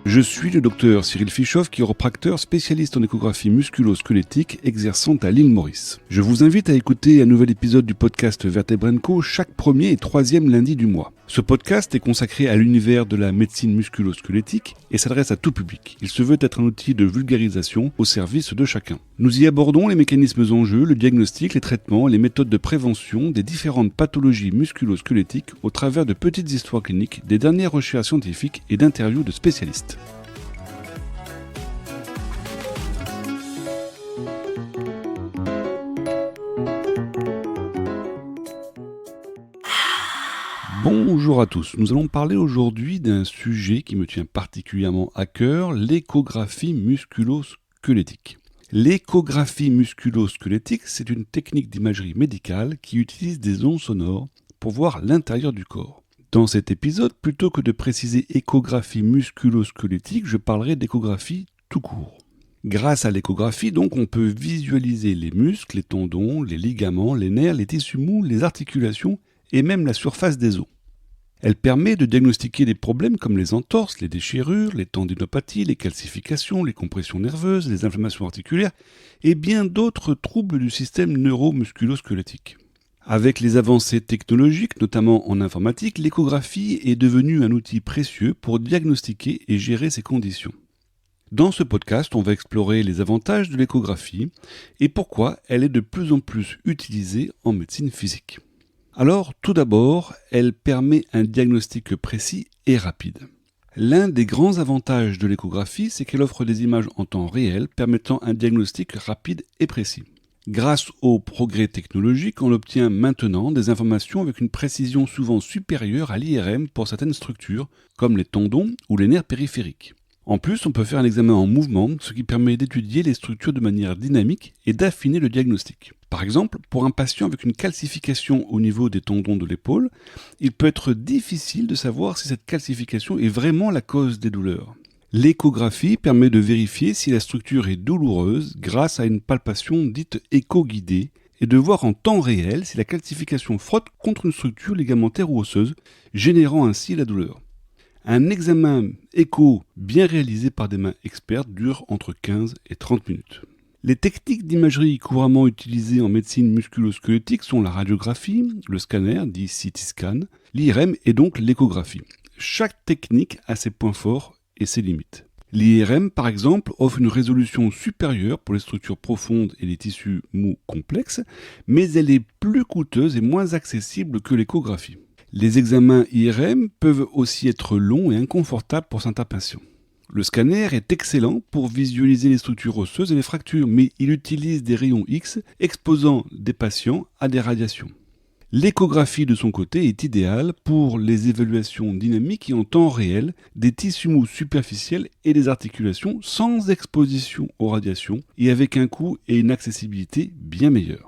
Je suis le docteur Cyril Fischoff, chiropracteur spécialiste en échographie musculo-squelettique exerçant à l'île Maurice. Je vous invite à écouter un nouvel épisode du podcast Vertebra & Co chaque premier et troisième lundi du mois. Ce podcast est consacré à l'univers de la médecine musculo-squelettique et s'adresse à tout public. Il se veut être un outil de vulgarisation au service de chacun. Nous y abordons les mécanismes en jeu, le diagnostic, les traitements, les méthodes de prévention des différentes pathologies musculo-squelettiques au travers de petites histoires cliniques, des dernières recherches scientifiques et d'interviews de spécialistes. Bonjour à tous, nous allons parler aujourd'hui d'un sujet qui me tient particulièrement à cœur, l'échographie musculo-squelettique. L'échographie musculo-squelettique, c'est une technique d'imagerie médicale qui utilise des ondes sonores pour voir l'intérieur du corps. Dans cet épisode, plutôt que de préciser échographie musculo-squelettique, je parlerai d'échographie tout court. Grâce à l'échographie, donc, on peut visualiser les muscles, les tendons, les ligaments, les nerfs, les tissus mous, les articulations et même la surface des os. Elle permet de diagnostiquer des problèmes comme les entorses, les déchirures, les tendinopathies, les calcifications, les compressions nerveuses, les inflammations articulaires et bien d'autres troubles du système neuromusculo-squelettique. Avec les avancées technologiques, notamment en informatique, l'échographie est devenue un outil précieux pour diagnostiquer et gérer ces conditions. Dans ce podcast, on va explorer les avantages de l'échographie et pourquoi elle est de plus en plus utilisée en médecine physique. Alors, tout d'abord, elle permet un diagnostic précis et rapide. L'un des grands avantages de l'échographie, c'est qu'elle offre des images en temps réel permettant un diagnostic rapide et précis. Grâce aux progrès technologiques, on obtient maintenant des informations avec une précision souvent supérieure à l'IRM pour certaines structures, comme les tendons ou les nerfs périphériques. En plus, on peut faire un examen en mouvement, ce qui permet d'étudier les structures de manière dynamique et d'affiner le diagnostic. Par exemple, pour un patient avec une calcification au niveau des tendons de l'épaule, il peut être difficile de savoir si cette calcification est vraiment la cause des douleurs. L'échographie permet de vérifier si la structure est douloureuse grâce à une palpation dite écho-guidée et de voir en temps réel si la calcification frotte contre une structure ligamentaire ou osseuse, générant ainsi la douleur. Un examen écho bien réalisé par des mains expertes dure entre 15 et 30 minutes. Les techniques d'imagerie couramment utilisées en médecine musculo-squelettique sont la radiographie, le scanner, dit CT scan, l'IRM et donc l'échographie. Chaque technique a ses points forts et ses limites. L'IRM, par exemple, offre une résolution supérieure pour les structures profondes et les tissus mous complexes, mais elle est plus coûteuse et moins accessible que l'échographie. Les examens IRM peuvent aussi être longs et inconfortables pour certains patients. Le scanner est excellent pour visualiser les structures osseuses et les fractures, mais il utilise des rayons X exposant des patients à des radiations. L'échographie de son côté est idéale pour les évaluations dynamiques et en temps réel des tissus mous superficiels et des articulations sans exposition aux radiations et avec un coût et une accessibilité bien meilleurs.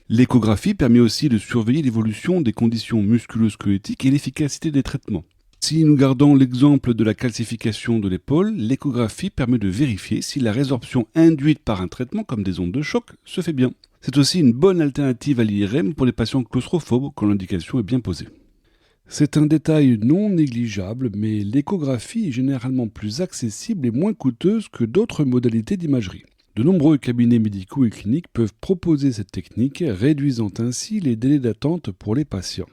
L'échographie permet aussi de surveiller l'évolution des conditions musculo-squelettiques et l'efficacité des traitements. Si nous gardons l'exemple de la calcification de l'épaule, l'échographie permet de vérifier si la résorption induite par un traitement comme des ondes de choc se fait bien. C'est aussi une bonne alternative à l'IRM pour les patients claustrophobes quand l'indication est bien posée. C'est un détail non négligeable, mais l'échographie est généralement plus accessible et moins coûteuse que d'autres modalités d'imagerie. De nombreux cabinets médicaux et cliniques peuvent proposer cette technique, réduisant ainsi les délais d'attente pour les patients.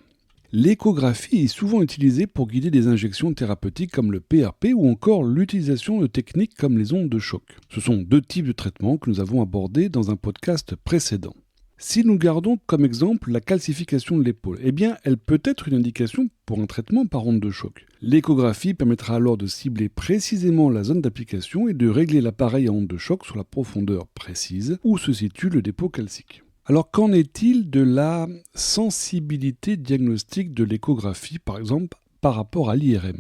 L'échographie est souvent utilisée pour guider des injections thérapeutiques comme le PRP ou encore l'utilisation de techniques comme les ondes de choc. Ce sont deux types de traitements que nous avons abordés dans un podcast précédent. Si nous gardons comme exemple la calcification de l'épaule, elle peut être une indication pour un traitement par onde de choc. L'échographie permettra alors de cibler précisément la zone d'application et de régler l'appareil à onde de choc sur la profondeur précise où se situe le dépôt calcique. Alors qu'en est-il de la sensibilité diagnostique de l'échographie, par exemple, par rapport à l'IRM ?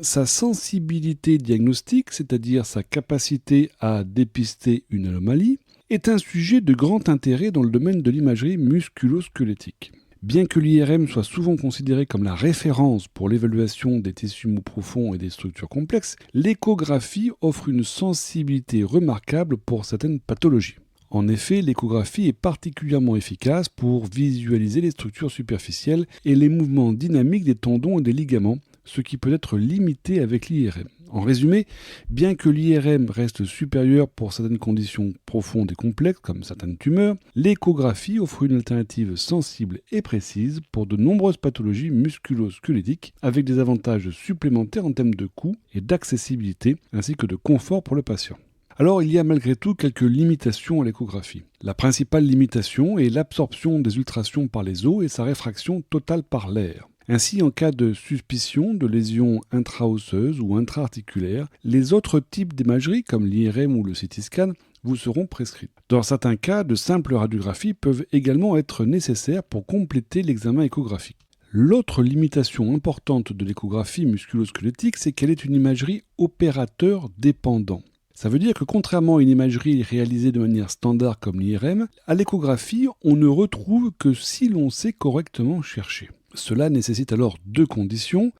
Sa sensibilité diagnostique, c'est-à-dire sa capacité à dépister une anomalie, est un sujet de grand intérêt dans le domaine de l'imagerie musculo-squelettique. Bien que l'IRM soit souvent considérée comme la référence pour l'évaluation des tissus mous profonds et des structures complexes, l'échographie offre une sensibilité remarquable pour certaines pathologies. En effet, l'échographie est particulièrement efficace pour visualiser les structures superficielles et les mouvements dynamiques des tendons et des ligaments, ce qui peut être limité avec l'IRM. En résumé, bien que l'IRM reste supérieur pour certaines conditions profondes et complexes, comme certaines tumeurs, l'échographie offre une alternative sensible et précise pour de nombreuses pathologies musculo-squelettiques, avec des avantages supplémentaires en termes de coût et d'accessibilité, ainsi que de confort pour le patient. Alors, il y a malgré tout quelques limitations à l'échographie. La principale limitation est l'absorption des ultrasons par les os et sa réfraction totale par l'air. Ainsi, en cas de suspicion de lésions intra-osseuses ou intra-articulaires, les autres types d'imagerie, comme l'IRM ou le CT scan, vous seront prescrites. Dans certains cas, de simples radiographies peuvent également être nécessaires pour compléter l'examen échographique. L'autre limitation importante de l'échographie musculo-squelettique, c'est qu'elle est une imagerie opérateur dépendant. Ça veut dire que contrairement à une imagerie réalisée de manière standard comme l'IRM, à l'échographie, on ne retrouve que si l'on sait correctement chercher. Cela nécessite alors deux conditions.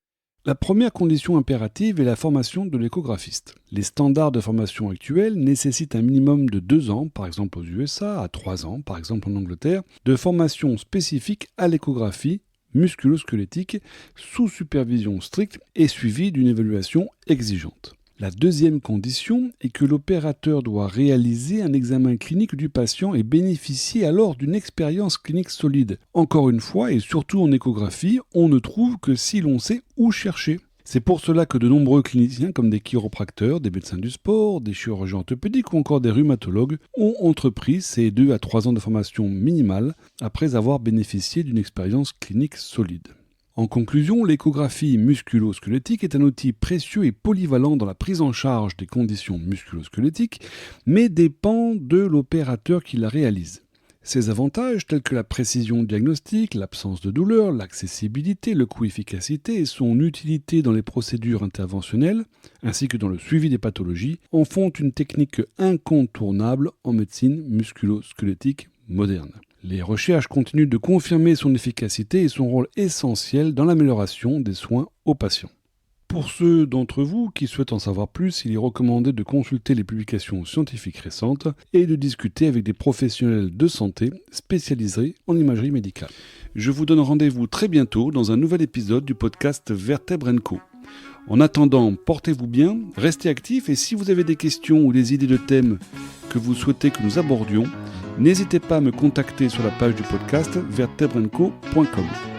La première condition impérative est la formation de l'échographiste. Les standards de formation actuels nécessitent un minimum de 2 ans, par exemple aux USA, à 3 ans, par exemple en Angleterre, de formation spécifique à l'échographie musculo-squelettique sous supervision stricte et suivie d'une évaluation exigeante. La deuxième condition est que l'opérateur doit réaliser un examen clinique du patient et bénéficier alors d'une expérience clinique solide. Encore une fois, et surtout en échographie, on ne trouve que si l'on sait où chercher. C'est pour cela que de nombreux cliniciens comme des chiropracteurs, des médecins du sport, des chirurgiens orthopédiques ou encore des rhumatologues ont entrepris ces 2 à 3 ans de formation minimale après avoir bénéficié d'une expérience clinique solide. En conclusion, l'échographie musculo-squelettique est un outil précieux et polyvalent dans la prise en charge des conditions musculo-squelettiques, mais dépend de l'opérateur qui la réalise. Ses avantages, tels que la précision diagnostique, l'absence de douleur, l'accessibilité, le coût-efficacité et son utilité dans les procédures interventionnelles, ainsi que dans le suivi des pathologies, en font une technique incontournable en médecine musculo-squelettique moderne. Les recherches continuent de confirmer son efficacité et son rôle essentiel dans l'amélioration des soins aux patients. Pour ceux d'entre vous qui souhaitent en savoir plus, il est recommandé de consulter les publications scientifiques récentes et de discuter avec des professionnels de santé spécialisés en imagerie médicale. Je vous donne rendez-vous très bientôt dans un nouvel épisode du podcast Vertèbre & Co. En attendant, portez-vous bien, restez actifs et si vous avez des questions ou des idées de thèmes que vous souhaitez que nous abordions, n'hésitez pas à me contacter sur la page du podcast vertebreandco.com.